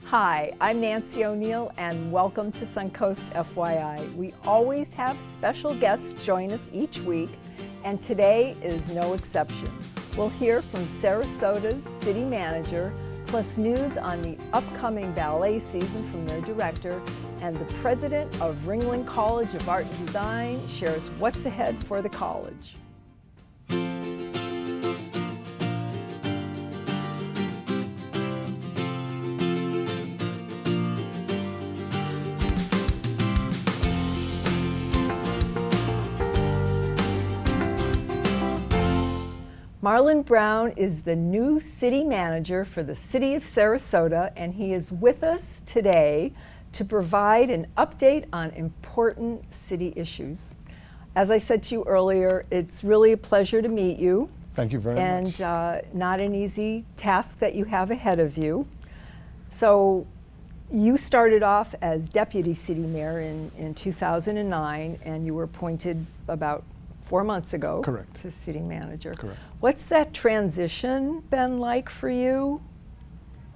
Hi, I'm Nancy O'Neill and welcome to Suncoast Fyi. We always have special guests join us each week, and today is no exception. We'll hear from Sarasota's city manager, plus news on the upcoming ballet season from their director, and the president of Ringling College of Art and Design shares what's ahead for the college. Marlon Brown is the new city manager for the city of Sarasota, and he is with us today to provide an update on important city issues. As I said to you earlier, it's really a pleasure to meet you. Thank you very much. And not an easy task that you have ahead of you. So you started off as deputy city mayor in 2009, and you were appointed about 4 months ago. Correct. To city manager. Correct. What's that transition been like for you?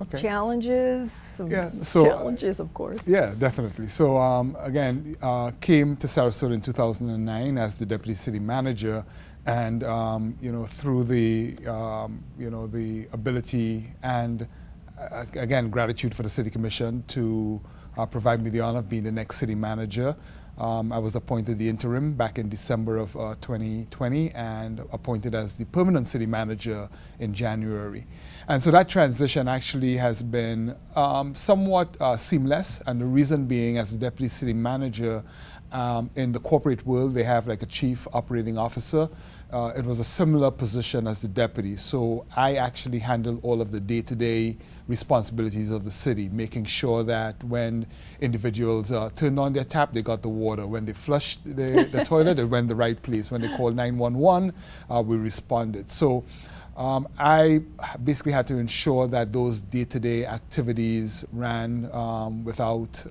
Okay. Challenges? Challenges, of course. Yeah, definitely. So again, came to Sarasota in 2009 as the deputy city manager, and through the the ability and again gratitude for the city commission to provide me the honor of being the next city manager. I was appointed the interim back in December of 2020 and appointed as the permanent city manager in January. And so that transition actually has been somewhat seamless, and the reason being, as the deputy city manager, in the corporate world they have like a chief operating officer. It was a similar position as the deputy, so I actually handle all of the day-to-day responsibilities of the city, making sure that when individuals turned on their tap, they got the water. When they flushed the toilet, it went the right place. When they called 911, we responded. So I basically had to ensure that those day-to-day activities ran without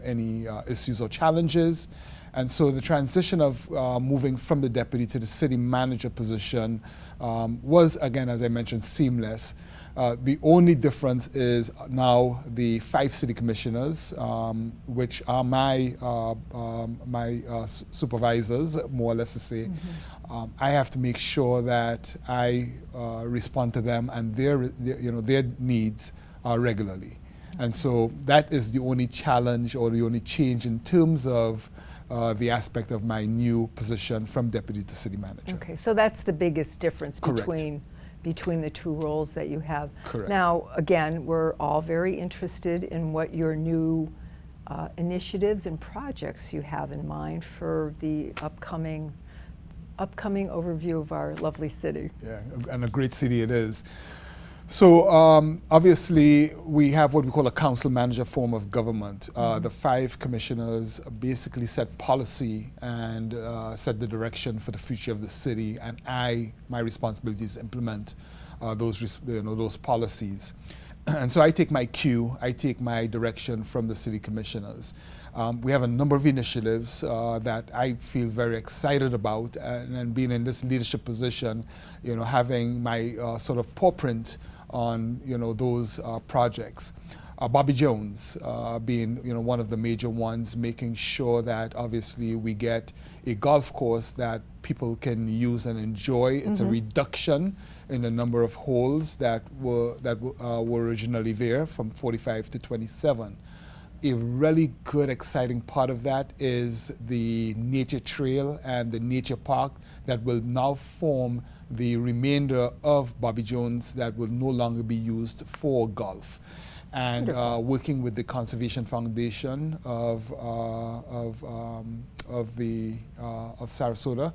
any issues or challenges. And so the transition of moving from the deputy to the city manager position was, again, as I mentioned, seamless. The only difference is now the 5 city commissioners, which are my supervisors, more or less to say. I have to make sure that I respond to them and their needs regularly. And so that is the only challenge or the only change in terms of the aspect of my new position from deputy to city manager. Okay, so that's the biggest difference. Correct. Between the two roles that you have. Correct. Now, again, we're all very interested in what your new initiatives and projects you have in mind for the upcoming overview of our lovely city. Yeah, and a great city it is. So obviously we have what we call a council manager form of government. The 5 commissioners basically set policy and set the direction for the future of the city, and my responsibility is to implement those policies. And so I take my cue, I take my direction from the city commissioners. We have a number of initiatives that I feel very excited about, and being in this leadership position, having my sort of paw print on those projects. Bobby Jones being one of the major ones, making sure that obviously we get a golf course that people can use and enjoy. It's a reduction in the number of holes that were originally there from 45 to 27. A really good, exciting part of that is the nature trail and the nature park that will now form the remainder of Bobby Jones that will no longer be used for golf. And working with the Conservation Foundation of Sarasota,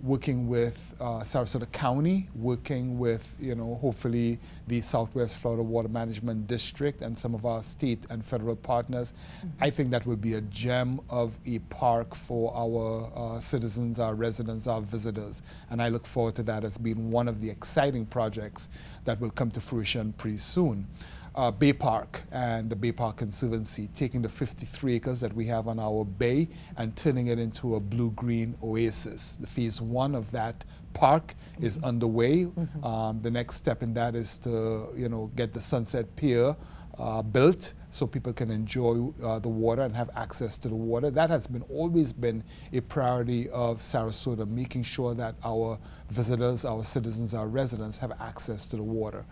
working with Sarasota County, working with hopefully the Southwest Florida Water Management District and some of our state and federal partners. I think that will be a gem of a park for our citizens, our residents, our visitors, and I look forward to that as being one of the exciting projects that will come to fruition pretty soon. Bay Park and the Bay Park Conservancy, taking the 53 acres that we have on our bay and turning it into a blue-green oasis. The phase 1 of that park is underway. The next step in that is to get the Sunset Pier built so people can enjoy the water and have access to the water. That has always been a priority of Sarasota, making sure that our visitors, our citizens, our residents have access to the water.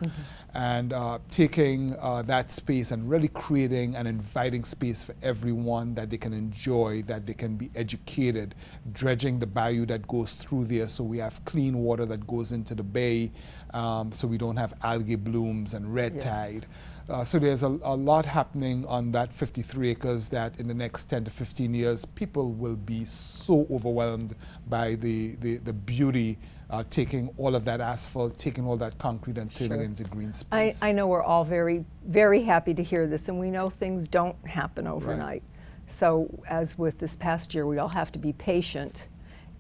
And taking that space and really creating an inviting space for everyone that they can enjoy, that they can be educated, dredging the bayou that goes through there so we have clean water that goes into the bay, so we don't have algae blooms and red tide. So there's a lot happening on that 53 acres that in the next 10 to 15 years, people will be so overwhelmed by the beauty, taking all of that asphalt, taking all that concrete and turning it into green space. I know we're all very, very happy to hear this, and we know things don't happen overnight. So as with this past year, we all have to be patient,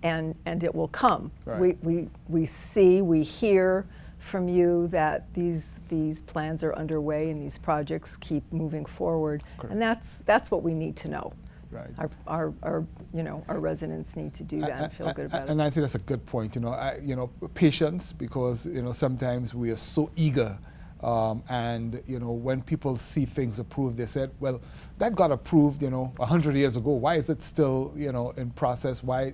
and it will come. We see, we hear from you that these plans are underway and these projects keep moving forward. And that's what we need to know. Our residents need to do that and feel good about it. And I think that's a good point. Patience, because sometimes we are so eager, and when people see things approved, they said, well, that got approved 100 years ago. Why is it still in process? Why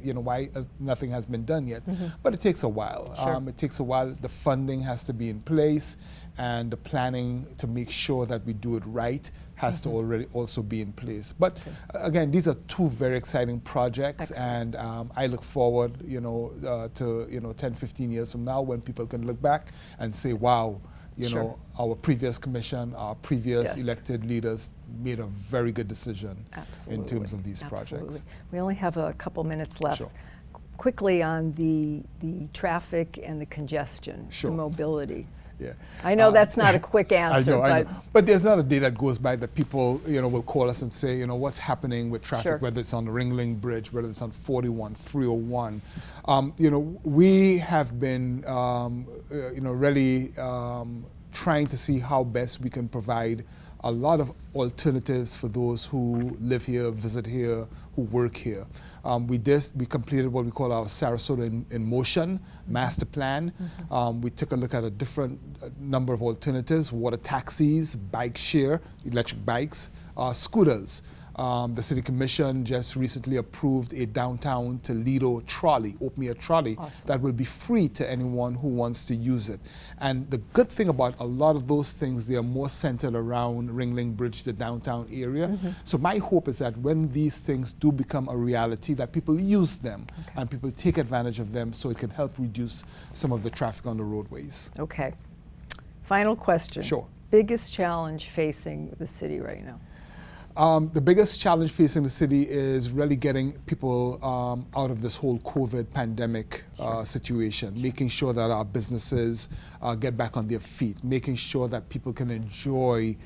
nothing has been done yet? But it takes a while. It takes a while. The funding has to be in place, and the planning to make sure that we do it right has to already also be in place. But again, these are two very exciting projects. Excellent. And I look forward to 10, 15 years from now when people can look back and say, wow, our previous commission, our previous elected leaders made a very good decision in terms of these projects. We only have a couple minutes left. Quickly on the traffic and the congestion, the mobility. I know that's not a quick answer. I know. But there's not a day that goes by that people will call us and say, what's happening with traffic, whether it's on the Ringling Bridge, whether it's on 41, 301. We have been really trying to see how best we can provide a lot of alternatives for those who live here, visit here, who work here. We completed what we call our Sarasota in Motion master plan. We took a look at a different number of alternatives: water taxis, bike share, electric bikes, scooters. The City Commission just recently approved a downtown Toledo trolley, open-air trolley, that will be free to anyone who wants to use it. And the good thing about a lot of those things, they are more centered around Ringling Bridge, the downtown area. So my hope is that when these things do become a reality, that people use them and people take advantage of them so it can help reduce some of the traffic on the roadways. Okay. Final question. Biggest challenge facing the city right now? The biggest challenge facing the city is really getting people out of this whole COVID pandemic situation, making sure that our businesses get back on their feet, making sure that people can enjoy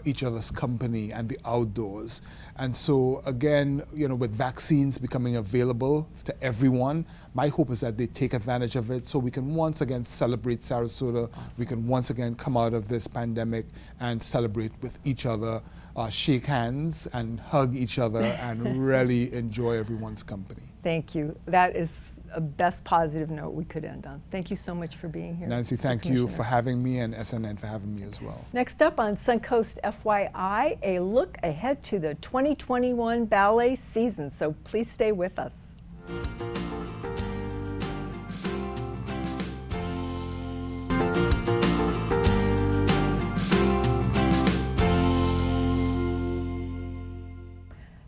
each other's company and the outdoors. And so again, with vaccines becoming available to everyone, my hope is that they take advantage of it so we can once again celebrate Sarasota. We can once again come out of this pandemic and celebrate with each other, shake hands and hug each other and really enjoy everyone's company. Thank you. That is a best positive note we could end on. Thank you so much for being here. Nancy, thank you for having me, and SNN for having me as well. Next up on Suncoast FYI, a look ahead to the 2021 ballet season, so please stay with us.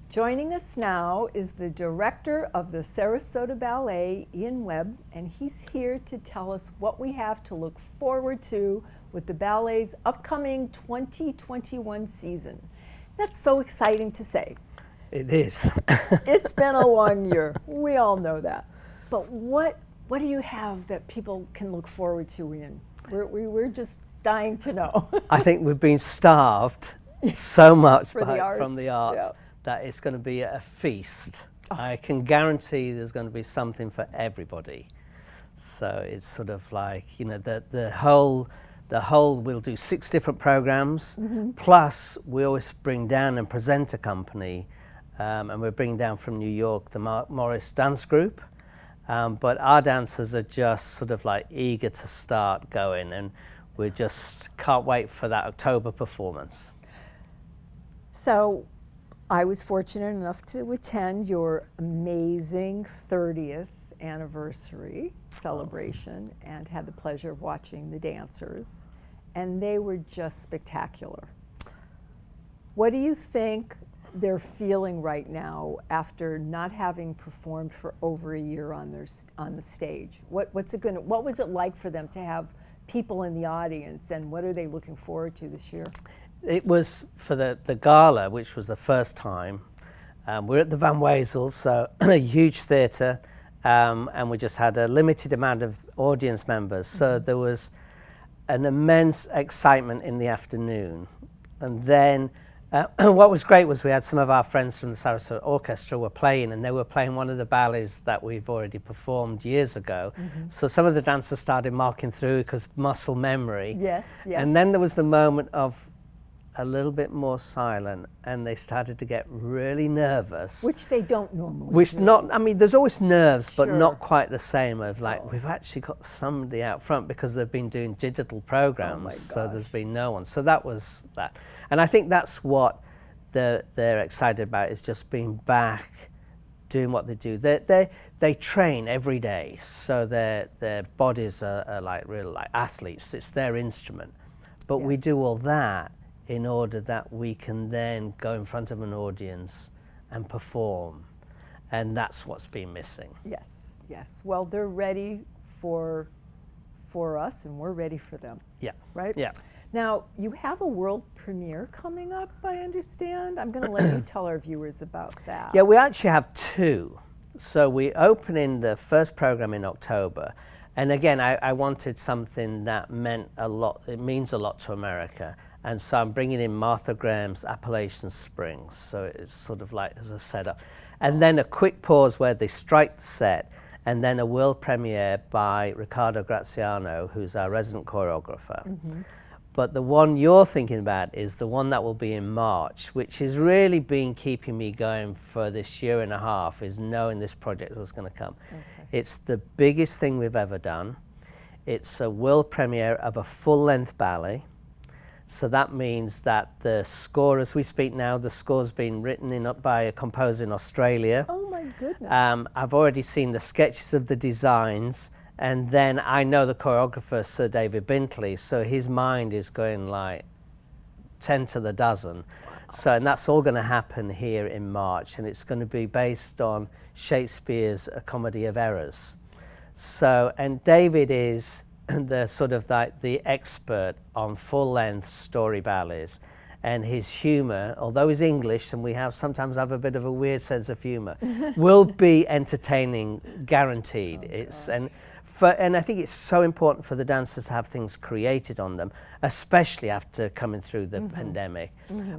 Joining us now is the director of the Sarasota Ballet, Ian Webb, and he's here to tell us what we have to look forward to with the ballet's upcoming 2021 season. That's so exciting to say. It is. It's been a long year. We all know that. But what do you have that people can look forward to, Ian? We're just dying to know. I think we've been starved so much from the arts. That it's going to be a feast. I can guarantee there's going to be something for everybody. So it's sort of like, the whole we'll do 6 different programs, plus we always bring down and present a company, and we're bringing down from New York the Mark Morris dance group. But our dancers are just sort of like eager to start going, and we just can't wait for that October performance. So I was fortunate enough to attend your amazing 30th anniversary celebration and had the pleasure of watching the dancers, and they were just spectacular. What do you think they're feeling right now after not having performed for over a year on the stage? What was it like for them to have people in the audience, and what are they looking forward to this year? It was for the gala, which was the first time. We're at the Van Wezel, so a huge theatre, and we just had a limited amount of audience members. So there was an immense excitement in the afternoon. And then what was great was we had some of our friends from the Sarasota Orchestra were playing, and they were playing one of the ballets that we've already performed years ago. So some of the dancers started marking through because muscle memory. Yes, yes. And then there was the moment of a little bit more silent, and they started to get really nervous. Which they don't normally Which do. not, I mean, there's always nerves, but Sure. not quite the same of like, we've actually got somebody out front because they've been doing digital programs, so there's been no one. So that was that. And I think that's what they're excited about, is just being back, doing what they do. They train every day, so their bodies are like really like athletes. It's their instrument. But we do all that in order that we can then go in front of an audience and perform. And that's what's been missing. Yes, yes. Well, they're ready for us, and we're ready for them. Yeah. Right? Yeah. Now, you have a world premiere coming up, I understand. I'm going to let you tell our viewers about that. Yeah, we actually have two. So we open in the first program in October. And again, I wanted something that meant a lot, it means a lot to America. And so I'm bringing in Martha Graham's Appalachian Springs. So it's sort of like as a setup. And then a quick pause where they strike the set, and then a world premiere by Riccardo Graziano, who's our resident choreographer. But the one you're thinking about is the one that will be in March, which has really been keeping me going for this year and a half, is knowing this project was going to come. It's the biggest thing we've ever done. It's a world premiere of a full-length ballet. So that means that the score, as we speak now, the score's been written by a composer in Australia. Oh my goodness. I've already seen the sketches of the designs, and then I know the choreographer, Sir David Bintley, so his mind is going like 10 to the dozen. Wow. So, and that's all going to happen here in March, and it's going to be based on Shakespeare's A Comedy of Errors. So, and David is the sort of like the expert on full-length story ballets, and his humor, although he's English and we sometimes have a bit of a weird sense of humor, will be entertaining, guaranteed. And I think it's so important for the dancers to have things created on them, especially after coming through the pandemic.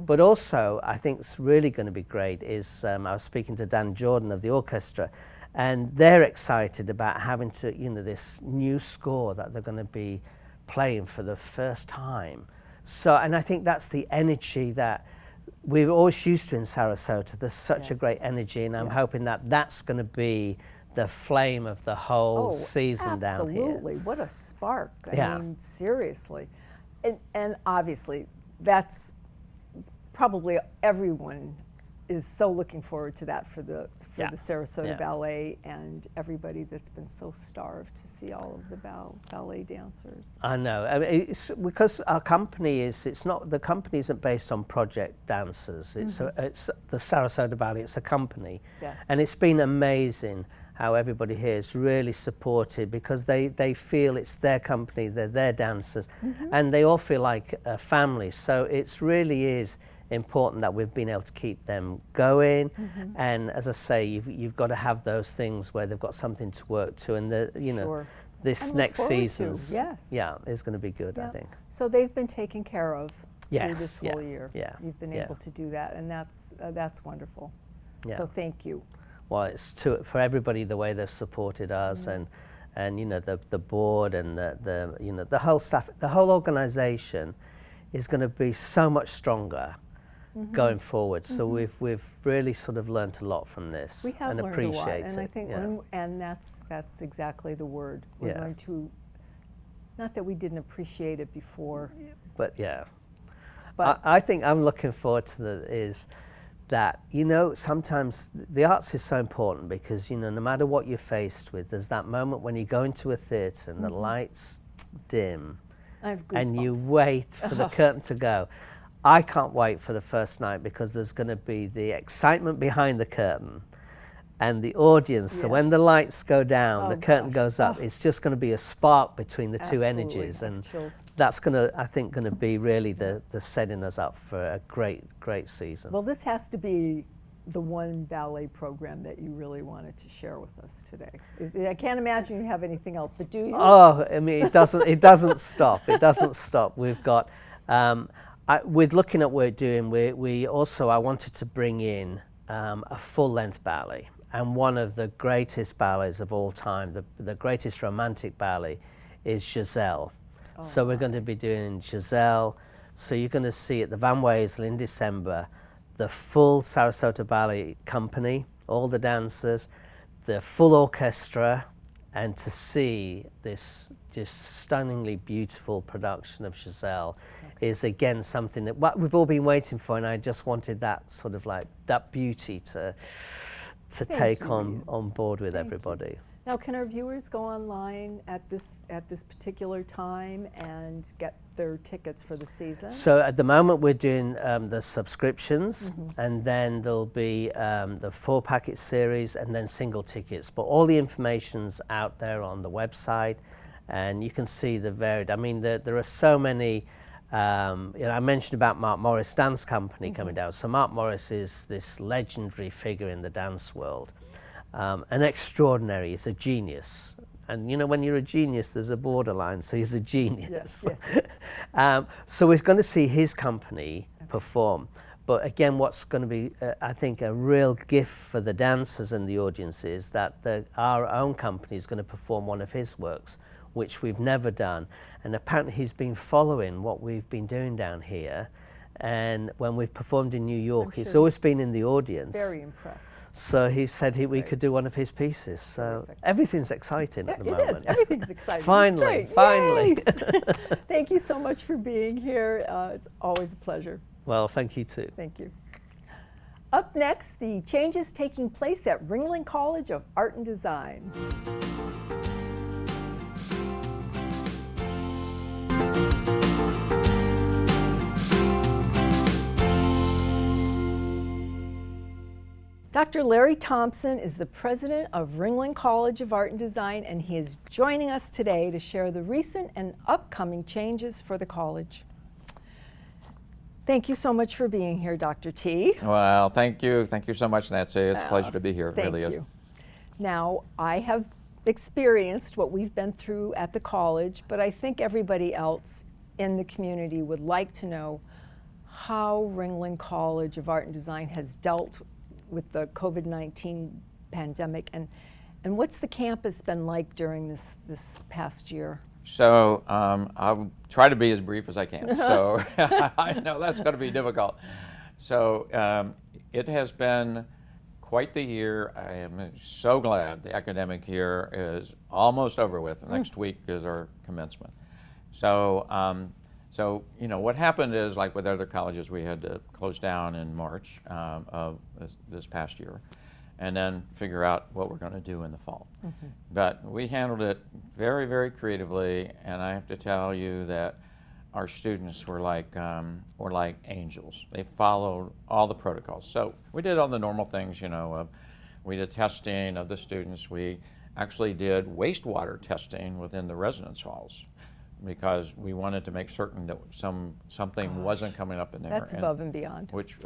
But also, I think it's really going to be great is, I was speaking to Dan Jordan of the orchestra, and they're excited about having to, this new score that they're going to be playing for the first time. So, and I think that's the energy that we're always used to in Sarasota. There's such a great energy, and I'm hoping that that's going to be the flame of the whole season down here. Absolutely. What a spark. I mean, seriously. And obviously, that's probably everyone is so looking forward to that for the Sarasota Ballet, and everybody that's been so starved to see all of the ballet dancers. I know. I mean, it's because our company the company isn't based on project dancers. It's the Sarasota Ballet. It's a company, and it's been amazing how everybody here is really supported, because they feel it's their company, they're their dancers, and they all feel like a family. So it really is important that we've been able to keep them going. And as I say, you've got to have those things where they've got something to work to, and this next season is going to be good, I think. So they've been taken care of through this whole year. You've been able to do that, and that's wonderful. So thank you. Well, it's for everybody the way they've supported us, and the board and the whole staff, the whole organization is going to be so much stronger going forward. So we've really sort of learned a lot from this. We have and learned appreciate a lot, it. and I think and that's exactly the word. We're going to, not that we didn't appreciate it before, but But I think I'm looking forward to is that, sometimes the arts is so important because, no matter what you're faced with, there's that moment when you go into a theatre and the lights dim I have goosebumps. and you wait for the curtain to go. I can't wait for the first night because there's going to be the excitement behind the curtain and the audience. So when the lights go down, the curtain goes up, it's just going to be a spark between the two energies. And that's I think, going to be really the setting us up for a great season. Well, this has to be the one ballet program that you really wanted to share with us today. I can't imagine you have anything else, but do you? Oh, I mean, it doesn't stop. It doesn't stop. We've got, with looking at what we're doing, I wanted to bring in a full-length ballet. And one of the greatest ballets of all time, the greatest romantic ballet, is Giselle. So we're going to be doing Giselle. So you're going to see at the Van Wezel in December, the full Sarasota Ballet Company, all the dancers, the full orchestra, and to see this just stunningly beautiful production of Giselle is again something that we've all been waiting for, and I just wanted that sort of like that beauty to take on board with everybody. Now, can our viewers go online at this particular time and get their tickets for the season? So at the moment we're doing the subscriptions, and then there'll be the 4-packet series and then single tickets. But all the information's out there on the website, and you can see the varied. I mean, there are so many. I mentioned about Mark Morris Dance Company coming down. So Mark Morris is this legendary figure in the dance world. An extraordinary, he's a genius. And when you're a genius, there's a borderline, so he's a genius. Yes. So we're going to see his company perform. But again, what's going to be, I think, a real gift for the dancers and the audience is that our own company is going to perform one of his works, which we've never done. And apparently he's been following what we've been doing down here. And when we've performed in New York, he's always been in the audience. Very impressed. So he said we could do one of his pieces. So everything's exciting at the moment. It is. Everything's exciting. Finally. Thank you so much for being here. It's always a pleasure. Well, thank you too. Thank you. Up next, the changes taking place at Ringling College of Art and Design. Dr. Larry Thompson is the president of Ringling College of Art and Design, and he is joining us today to share the recent and upcoming changes for the college. Thank you so much for being here, Dr. T. Well, thank you. Thank you so much, Nancy. It's a pleasure to be here. It really is. Thank you. Now, I have experienced what we've been through at the college, but I think everybody else in the community would like to know how Ringling College of Art and Design has dealt with the COVID-19 pandemic, and what's the campus been like during this past year? So I'll try to be as brief as I can. So I know that's going to be difficult. So it has been quite the year. I am so glad the academic year is almost over with. Next week is our commencement. So what happened is, like with other colleges, we had to close down in March of this past year, and then figure out what we're going to do in the fall. But we handled it very, very creatively, and I have to tell you that our students were like angels. They followed all the protocols. So we did all the normal things, we did testing of the students. We actually did wastewater testing within the residence halls, because we wanted to make certain that something wasn't coming up in there. That's above and beyond. Which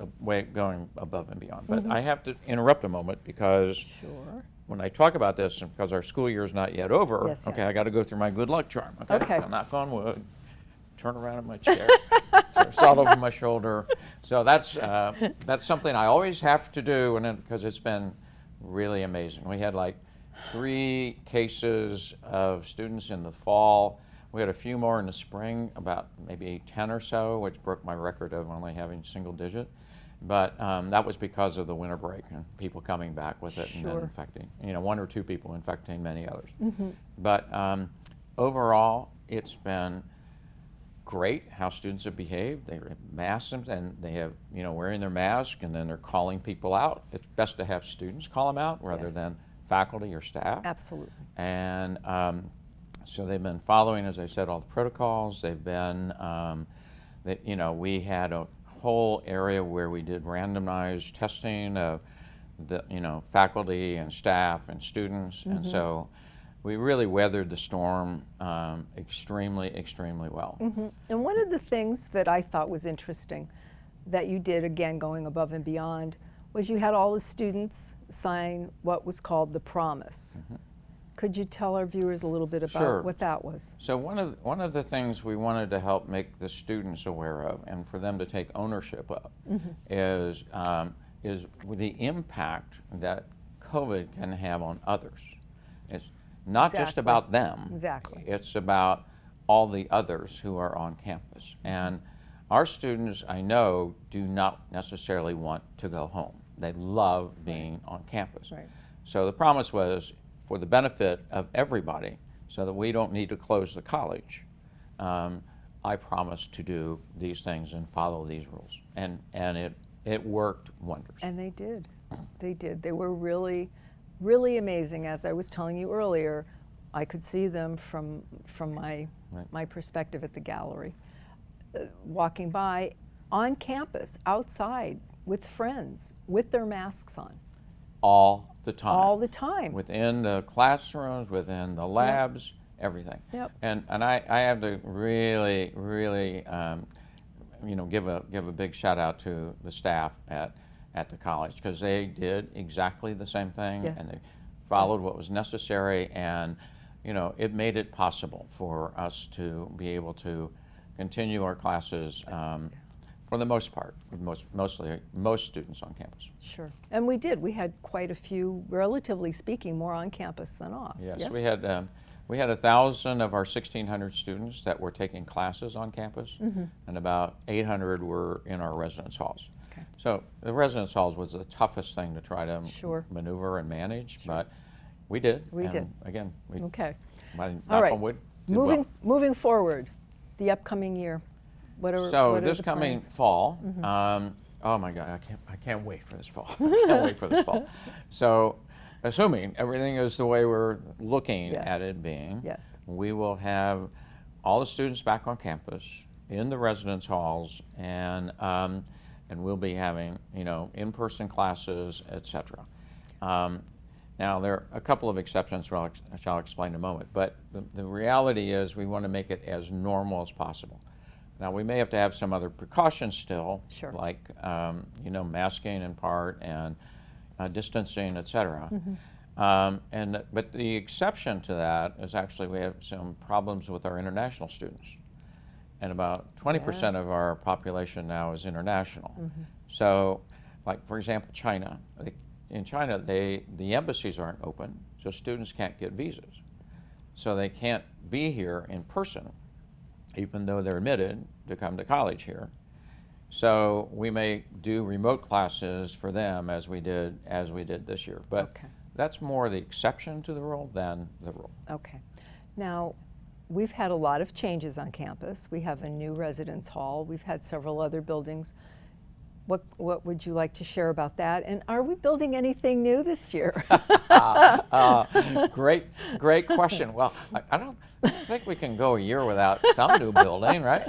going above and beyond. But I have to interrupt a moment because when I talk about this, and because our school year is not yet over, I got to go through my good luck charm. Okay. I'll knock on wood, turn around in my chair, throw salt over my shoulder. So that's something I always have to do, because it's been really amazing. We had like 3 cases of students in the fall. We had a few more in the spring, about maybe 10 or so, which broke my record of only having single digit. But that was because of the winter break and people coming back with it and then infecting. 1 or 2 people infecting many others. But overall, it's been great how students have behaved. They have masks and they have, wearing their mask, and then they're calling people out. It's best to have students call them out rather than faculty or staff. Absolutely. And so they've been following, as I said, all the protocols. They've been, we had a whole area where we did randomized testing of the, faculty and staff and students. And so we really weathered the storm extremely, extremely well. And one of the things that I thought was interesting that you did, again, going above and beyond, was you had all the students sign what was called the promise. Could you tell our viewers a little bit about what that was? So one of the things we wanted to help make the students aware of, and for them to take ownership of, is the impact that COVID can have on others. It's not just about them. It's about all the others who are on campus. And our students, I know, do not necessarily want to go home. They love being on campus. So the promise was for the benefit of everybody, so that we don't need to close the college. I promise to do these things and follow these rules. And it worked wonders. And they did. They did. They were really, really amazing. As I was telling you earlier, I could see them from my perspective at the gallery, walking by on campus, outside, with friends, with their masks on. All the time. All the time. Within the classrooms, within the labs, everything. And I have to really, really, give a big shout out to the staff at the college, because they did exactly the same thing, and they followed what was necessary, and it made it possible for us to be able to continue our classes for the most part, most students on campus. Sure, and we did. We had quite a few, relatively speaking, more on campus than off. Yes, we had 1,000 of our 1,600 students that were taking classes on campus, and about 800 were in our residence halls. So the residence halls was the toughest thing to try to maneuver and manage, but we did. Again, we all right. Moving forward, the upcoming year. What are this coming fall, oh my God, I can't wait for this fall. I can't wait for this fall. So, assuming everything is the way we're looking at it being, we will have all the students back on campus in the residence halls, and we'll be having in-person classes, etc. Now there are a couple of exceptions, which I'll explain in a moment. But the reality is we want to make it as normal as possible. Now we may have to have some other precautions still, like masking in part and distancing, etc. But the exception to that is actually we have some problems with our international students, and about 20% of our population now is international. So, like for example, China. In China, the embassies aren't open, so students can't get visas. So they can't be here in person, even though they're admitted to come to college here. So we may do remote classes for them as we did this year. But that's more the exception to the rule than the rule. Okay. Now, we've had a lot of changes on campus. We have a new residence hall. We've had several other buildings. What would you like to share about that? And are we building anything new this year? Great question. Well, I don't think we can go a year without some new building, right?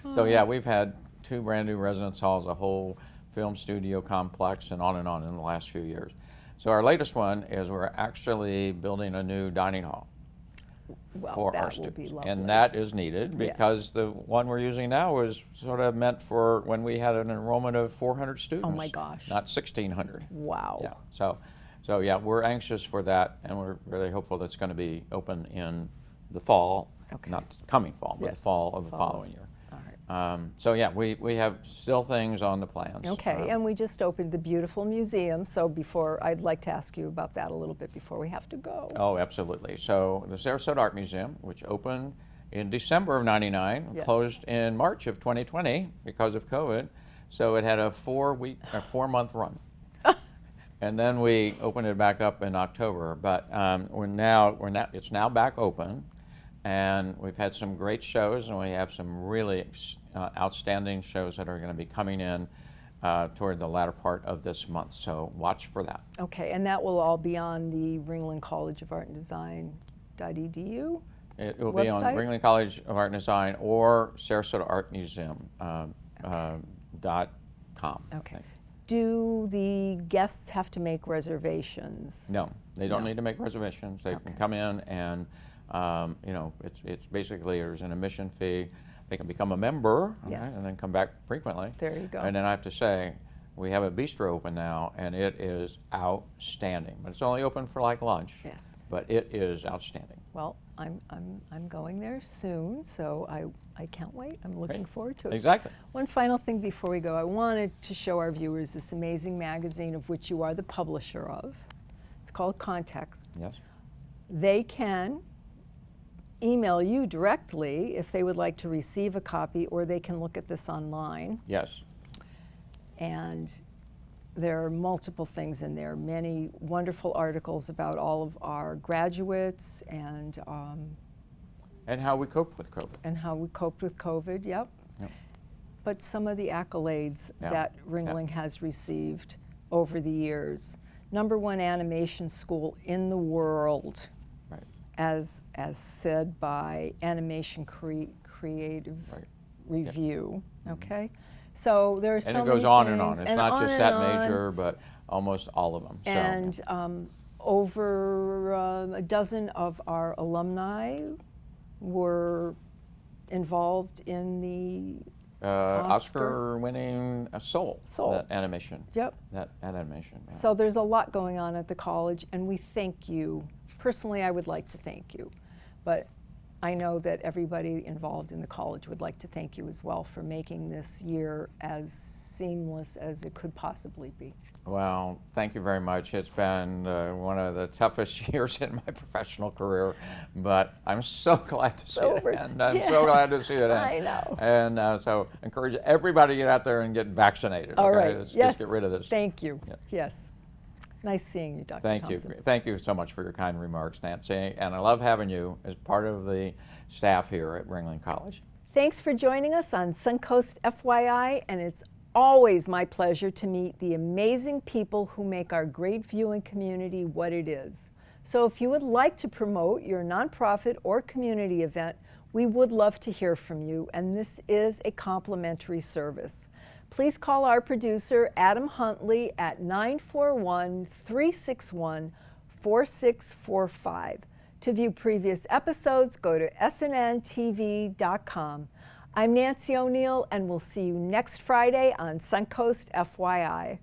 So yeah, we've had 2 brand new residence halls, a whole film studio complex, and on in the last few years. So our latest one is we're actually building a new dining hall for our students, and that is needed because the one we're using now is sort of meant for when we had an enrollment of 400 students. Oh my gosh! Not 1,600. Wow. Yeah. So yeah, we're anxious for that, and we're really hopeful that's going to be open in the fall, not the coming fall, but the fall of the following year. All right. So yeah, we have still things on the plans. Okay, and we just opened the beautiful museum, so I'd like to ask you about that a little bit before we have to go. Oh, absolutely. So the Sarasota Art Museum, which opened in December of '99, closed in March of 2020 because of COVID, so it had a 4-month run. And then we opened it back up in October, but it's now back open. And we've had some great shows, and we have some really outstanding shows that are going to be coming in toward the latter part of this month. So watch for that. Okay, and that will all be on the Ringling College of Art and Design.edu? It will be on Ringling College of Art and Design or Sarasota Art Museum .com. Okay. Do the guests have to make reservations? No, they don't need to make reservations. They can come in and, you know, it's basically there's an admission fee. They can become a member, yes, right, and then come back frequently. There you go. And then I have to say, we have a bistro open now, and it is outstanding. But it's only open for like lunch. Yes. But it is outstanding. Well, I'm going there soon, so I can't wait. I'm looking forward to it. Exactly. One final thing before we go. I wanted to show our viewers this amazing magazine of which you are the publisher of. It's called Context. Yes. They can email you directly if they would like to receive a copy, or they can look at this online. Yes. And there are multiple things in there, many wonderful articles about all of our graduates and how we coped with COVID. And how we coped with COVID, yep. But some of the accolades that Ringling has received over the years. #1 animation school in the world, right, as said by Animation Creative Review, okay? So there are so many things. And it goes on and on. It's not just that major, but almost all of them. And over a dozen of our alumni were involved in the Oscar-winning Soul. That animation. Yep. That animation. Yeah. So there's a lot going on at the college, and we thank you. Personally, I would like to thank you, but I know that everybody involved in the college would like to thank you as well for making this year as seamless as it could possibly be. Well, thank you very much. It's been one of the toughest years in my professional career, but I'm so glad to see it end. I'm so glad to see it end. I know. And so encourage everybody to get out there and get vaccinated. All right. Let's yes. just get rid of this. Thank you. Yes. Nice seeing you, Dr. Thank Thompson. you. Thank you so much for your kind remarks, Nancy. And I love having you as part of the staff here at Ringling College. Thanks for joining us on Suncoast FYI, and it's always my pleasure to meet the amazing people who make our great viewing community what it is. So if you would like to promote your nonprofit or community event, we would love to hear from you, and this is a complimentary service. Please call our producer, Adam Huntley, at 941-361-4645. To view previous episodes, go to snntv.com. I'm Nancy O'Neill, and we'll see you next Friday on Suncoast FYI.